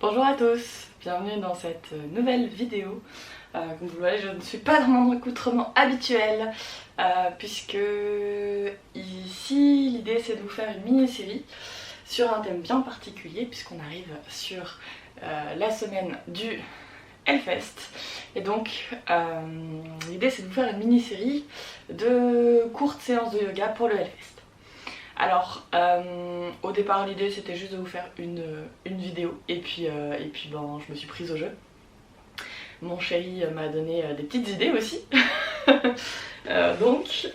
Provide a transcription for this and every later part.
Bonjour à tous, bienvenue dans cette nouvelle vidéo. Comme vous le voyez, je ne suis pas dans mon accoutrement habituel puisque ici l'idée c'est de vous faire une mini-série sur un thème bien particulier puisqu'on arrive sur la semaine du Hellfest. Et donc l'idée c'est de vous faire une mini-série de courtes séances de yoga pour le Hellfest. Alors, au départ, l'idée c'était juste de vous faire une vidéo, et puis ben, je me suis prise au jeu. Mon chéri m'a donné des petites idées aussi. Donc,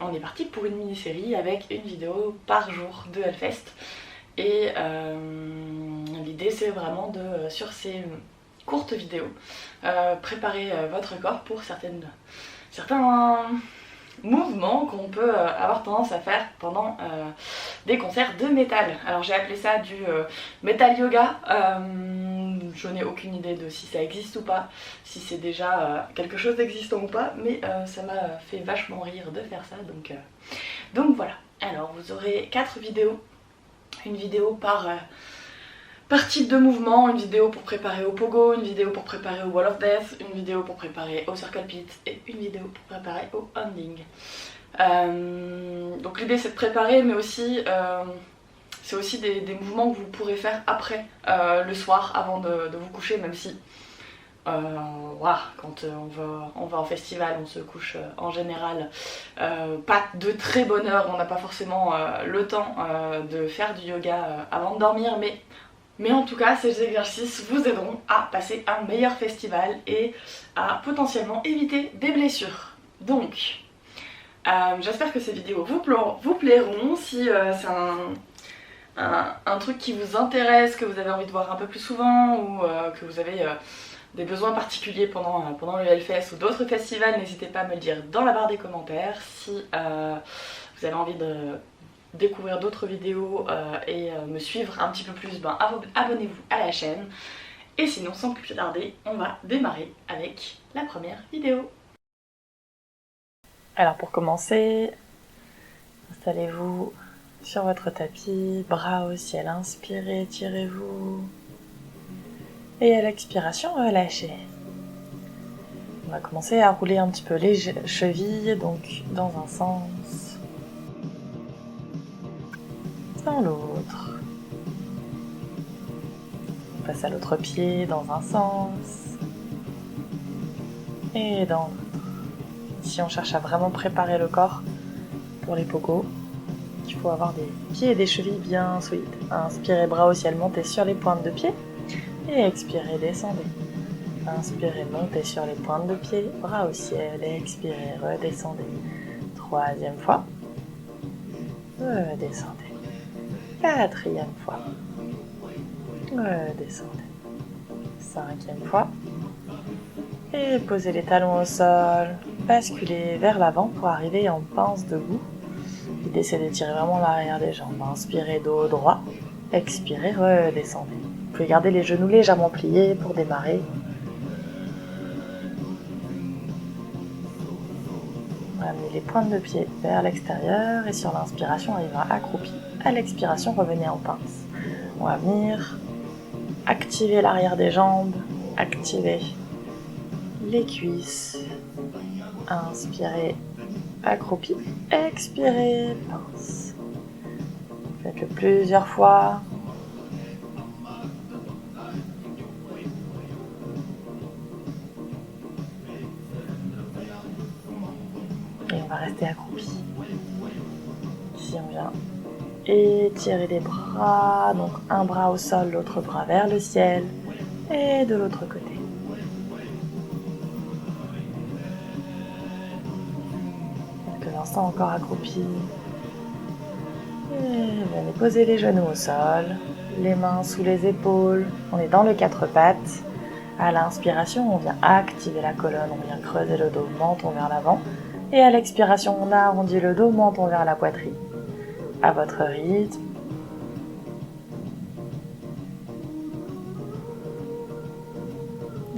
on est parti pour une mini-série avec une vidéo par jour de Hellfest. Et l'idée c'est vraiment de, sur ces courtes vidéos, préparer votre corps pour certains mouvements qu'on peut avoir tendance à faire pendant des concerts de métal. Alors j'ai appelé ça du metal yoga. Je n'ai aucune idée de si ça existe ou pas, si c'est déjà quelque chose d'existant ou pas, mais ça m'a fait vachement rire de faire ça, donc voilà. Alors vous aurez 4 vidéos, une vidéo par type de mouvement, une vidéo pour préparer au pogo, une vidéo pour préparer au wall of death, une vidéo pour préparer au circle pit et une vidéo pour préparer au ending. Donc l'idée c'est de préparer, mais aussi c'est aussi des mouvements que vous pourrez faire après, le soir, avant de vous coucher, même si voilà, quand on va en festival, on se couche en général pas de très bonne heure, on n'a pas forcément le temps de faire du yoga avant de dormir, mais en tout cas, ces exercices vous aideront à passer un meilleur festival et à potentiellement éviter des blessures. Donc, j'espère que ces vidéos vous plairont. Si c'est un truc qui vous intéresse, que vous avez envie de voir un peu plus souvent, ou que vous avez des besoins particuliers pendant le Hellfest ou d'autres festivals, n'hésitez pas à me le dire dans la barre des commentaires. Si vous avez envie de découvrir d'autres vidéos et me suivre un petit peu plus, ben, abonnez-vous à la chaîne. Et sinon, sans plus tarder, on va démarrer avec la première vidéo. Alors pour commencer, installez-vous sur votre tapis, bras au ciel, inspirez, tirez-vous. Et à l'expiration, relâchez. On va commencer à rouler un petit peu les chevilles, donc dans un sens, dans l'autre. On passe à l'autre pied dans un sens et dans l'autre. Ici on cherche à vraiment préparer le corps pour les pogos. Il faut avoir des pieds et des chevilles bien solides. Inspirez, bras au ciel, montez sur les pointes de pied. Et expirez, descendez. Inspirez, montez sur les pointes de pied, bras au ciel. Et expirez, redescendez. 3e fois. Redescendez. 4e fois. Redescendez. 5e fois. Et posez les talons au sol. Basculez vers l'avant pour arriver en pince debout. L'idée c'est d'étirer vraiment l'arrière des jambes. Inspirez, dos droit. Expirez, redescendez. Vous pouvez garder les genoux légèrement pliés pour démarrer. Amenez les pointes de pied vers l'extérieur et sur l'inspiration, on ira accroupi. À l'expiration, revenez en pince. On va venir activer l'arrière des jambes, activer les cuisses. Inspirez, accroupi. Expirez, pince. Faites-le plusieurs fois. Et on va rester accroupi. Ici on vient étirer les bras, donc un bras au sol, l'autre bras vers le ciel, et de l'autre côté. Quelques instants encore accroupi. Et venez poser les genoux au sol, les mains sous les épaules. On est dans le 4 pattes. À l'inspiration, on vient activer la colonne, on vient creuser le dos, menton vers l'avant. Et à l'expiration, on arrondit le dos, menton vers la poitrine. À votre rythme.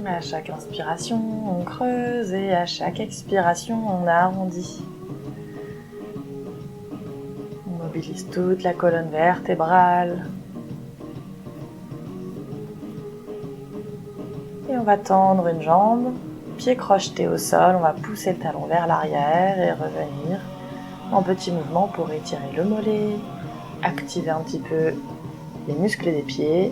À chaque inspiration, on creuse et à chaque expiration, on arrondit. On mobilise toute la colonne vertébrale. on va tendre une jambe, pied crocheté au sol, on va pousser le talon vers l'arrière et revenir en petit mouvement pour étirer le mollet, activer un petit peu les muscles des pieds.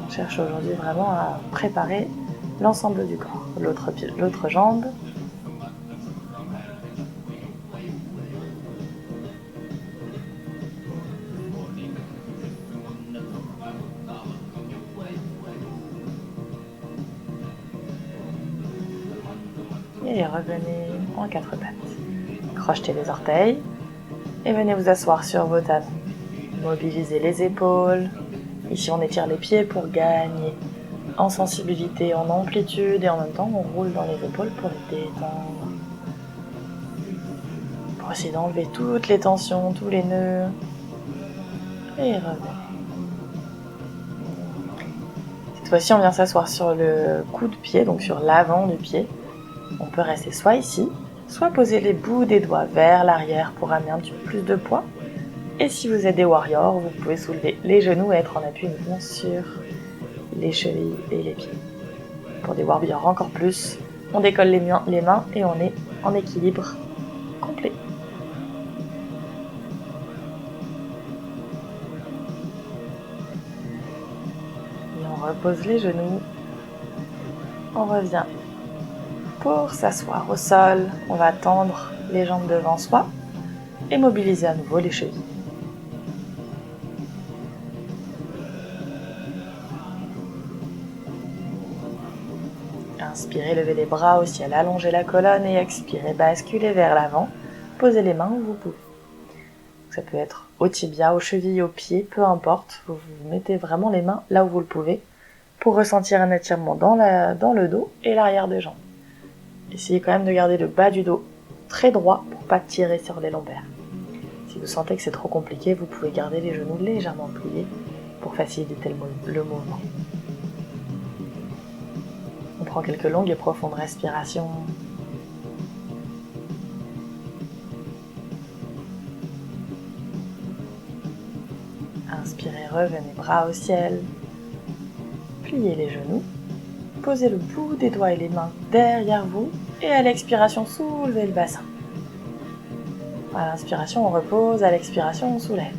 On cherche aujourd'hui vraiment à préparer l'ensemble du corps. L'autre jambe. Et revenez en quatre pattes. Crochetez les orteils et venez vous asseoir sur vos talons. Mobilisez les épaules. Ici, on étire les pieds pour gagner en sensibilité, en amplitude et en même temps, on roule dans les épaules pour les détendre. Pour essayer d'enlever toutes les tensions, tous les nœuds. Et revenez. Cette fois-ci, on vient s'asseoir sur le coup de pied, donc sur l'avant du pied. On peut rester soit ici, soit poser les bouts des doigts vers l'arrière pour amener un petit peu plus de poids. Et si vous êtes des warriors, vous pouvez soulever les genoux et être en appui uniquement sur les chevilles et les pieds. Pour des warriors encore plus, on décolle les mains et on est en équilibre complet. Et on repose les genoux. On revient pour s'asseoir au sol. On va tendre les jambes devant soi et mobiliser à nouveau les chevilles. Inspirez, levez les bras au ciel, allongez la colonne et expirez, basculez vers l'avant. Posez les mains où vous pouvez. Ça peut être au tibia, aux chevilles, aux pieds, peu importe. Vous mettez vraiment les mains là où vous le pouvez pour ressentir un étirement dans le dos et l'arrière des jambes. Essayez quand même de garder le bas du dos très droit pour ne pas tirer sur les lombaires. Si vous sentez que c'est trop compliqué, vous pouvez garder les genoux légèrement pliés pour faciliter le mouvement. On prend quelques longues et profondes respirations. Inspirez, revenez bras au ciel. Pliez les genoux. Posez le bout des doigts et les mains derrière vous. Et à l'expiration, soulevez le bassin. À l'inspiration, on repose. À l'expiration, on soulève.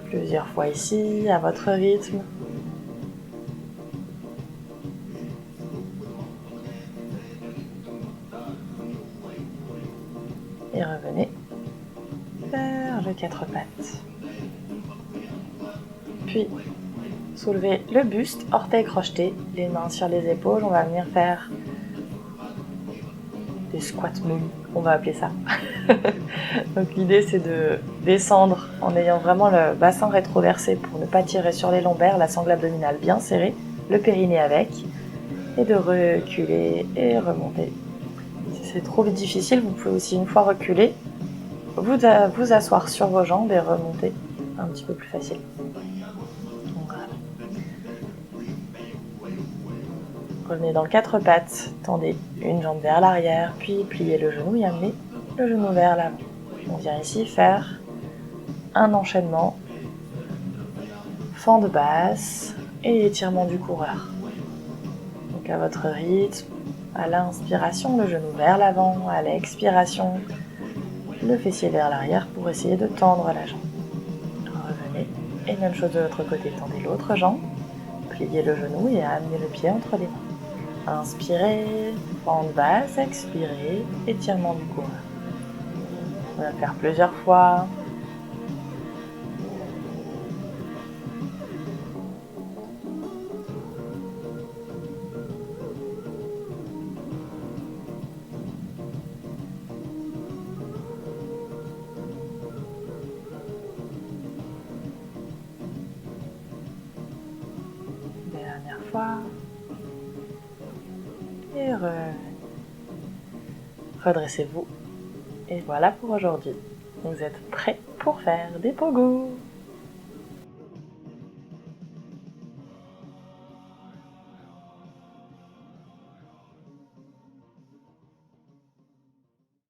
Plusieurs fois ici, à votre rythme. Et revenez vers le quatre pattes. Puis, soulevez le buste, orteils crochetés, les mains sur les épaules. On va venir faire des squats moules, on va appeler ça. Donc l'idée, c'est de descendre en ayant vraiment le bassin rétroversé pour ne pas tirer sur les lombaires, la sangle abdominale bien serrée, le périnée avec, et de reculer et remonter. Si c'est trop difficile, vous pouvez aussi, une fois reculé, vous asseoir sur vos jambes et remonter un petit peu plus facile. Voilà. Revenez dans le quatre pattes, tendez une jambe vers l'arrière, puis pliez le genou et amenez le genou vers l'avant. On vient ici faire un enchaînement, fente basse et étirement du coureur. Donc à votre rythme, à l'inspiration, le genou vers l'avant, à l'expiration, le fessier vers l'arrière pour essayer de tendre la jambe. Revenez, et même chose de l'autre côté, tendez l'autre jambe, pliez le genou et amenez le pied entre les mains. Inspirez, fente basse, expirez, étirement du coureur. On va faire plusieurs fois. Dernière fois. Et redressez-vous. Et voilà pour aujourd'hui. Vous êtes prêts pour faire des pogos.